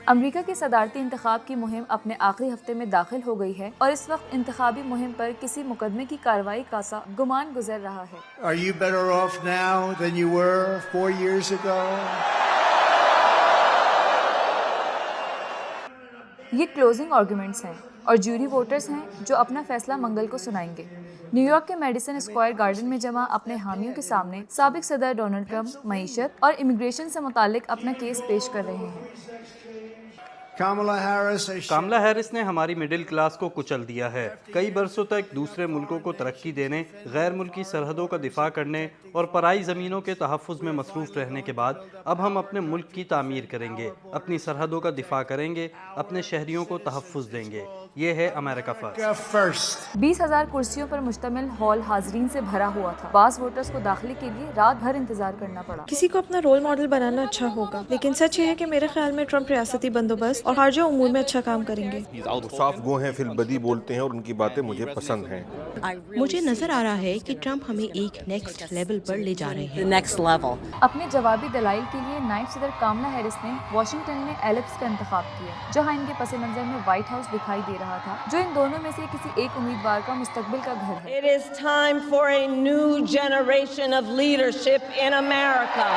امریکہ کے صدارتی انتخاب کی مہم اپنے آخری ہفتے میں داخل ہو گئی ہے اور اس وقت انتخابی مہم پر کسی مقدمے کی کارروائی کا سا گمان گزر رہا ہے۔ Are you better off now than you were 4 years ago? یہ کلوزنگ آرگومنٹس ہیں اور جیوری ووٹرز ہیں جو اپنا فیصلہ منگل کو سنائیں گے۔ نیو یارک کے میڈیسن اسکوائر گارڈن میں جمع اپنے حامیوں کے سامنے سابق صدر ڈونلڈ ٹرمپ معیشت اور امیگریشن سے متعلق اپنا کیس پیش کر رہے ہیں۔ کاملا ہیرس نے ہماری مڈل کلاس کو کچل دیا ہے۔ کئی برسوں تک دوسرے ملکوں کو ترقی دینے، غیر ملکی سرحدوں کا دفاع کرنے اور پرائی زمینوں کے تحفظ میں مصروف رہنے کے بعد اب ہم اپنے ملک کی تعمیر کریں گے، اپنی سرحدوں کا دفاع کریں گے، اپنے شہریوں کو تحفظ دیں گے۔ یہ ہے امریکہ فرسٹ۔ 20,000 کرسیوں پر مشتمل ہال حاضرین سے بھرا ہوا تھا۔ بعض ووٹرز کو داخلے کے لیے رات بھر انتظار کرنا پڑا۔ کسی کو اپنا رول ماڈل بنانا اچھا ہوگا، لیکن سچ یہ ہے کہ میرے خیال میں ٹرمپ ریاستی بندوبست اور خارجہ امور میں اچھا کام کریں گے۔ وہ صاف گو ہیں، فی البدی بولتے ہیں اور ان کی باتیں مجھے پسند ہیں۔ مجھے نظر آ رہا ہے کہ ٹرمپ ہمیں ایک نیکسٹ لیول پر لے جا رہے ہیں۔ اپنے جوابی دلائل کے لیے نائب صدر کاملا ہیرس نے واشنگٹن میں ایلپس کا انتخاب کیا، جہاں ان کے پس منظر میں وائٹ ہاؤس دکھائی دے رہا تھا، جو ان دونوں میں سے کسی ایک امیدوار کا مستقبل کا گھر ہے۔ It is time for a new generation of leadership in America.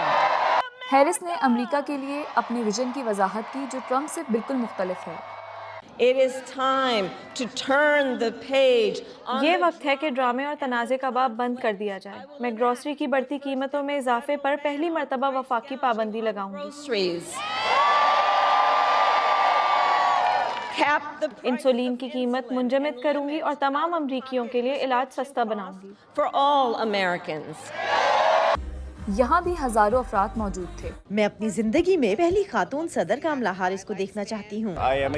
Harris نے امریکہ کے لیے اپنے ویژن کی وضاحت کی جو ٹرمپ سے بالکل مختلف ہے۔ It is time to turn the page on یہ وقت ہے کہ ڈرامے اور تنازع کا باب بند کر دیا جائے۔ میں گروسری کی بڑھتی قیمتوں میں اضافے پر پہلی مرتبہ وفاقی پابندی لگاؤں گی۔ groceries. Cap the انسولین کی قیمت منجمد کروں گی اور تمام امریکیوں کے لیے علاج سستا بناؤں گی۔ for all Americans. یہاں بھی ہزاروں افراد موجود تھے۔ میں اپنی زندگی میں پہلی خاتون صدر کاملا ہیرس کو دیکھنا چاہتی ہوں۔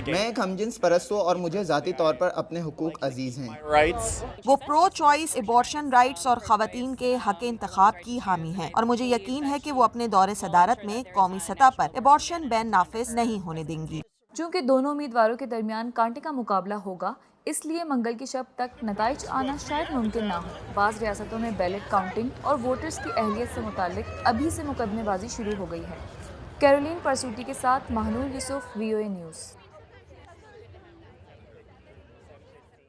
میں ایک ہم جنس پرست ہوں اور مجھے ذاتی طور پر اپنے حقوق عزیز ہیں۔ وہ پرو چوائس ایبارشن رائٹس اور خواتین کے حق انتخاب کی حامی ہیں اور مجھے یقین ہے کہ وہ اپنے دور صدارت میں قومی سطح پر ایبارشن بین نافذ نہیں ہونے دیں گی۔ چونکہ دونوں امیدواروں کے درمیان کانٹے کا مقابلہ ہوگا، اس لیے منگل کی شب تک نتائج آنا شاید ممکن نہ ہو۔ بعض ریاستوں میں بیلٹ کاؤنٹنگ اور ووٹرز کی اہلیت سے متعلق ابھی سے مقدمے بازی شروع ہو گئی ہے۔ کیرولین پرسوٹی کے ساتھ مہنور یوسف، VOA نیوز۔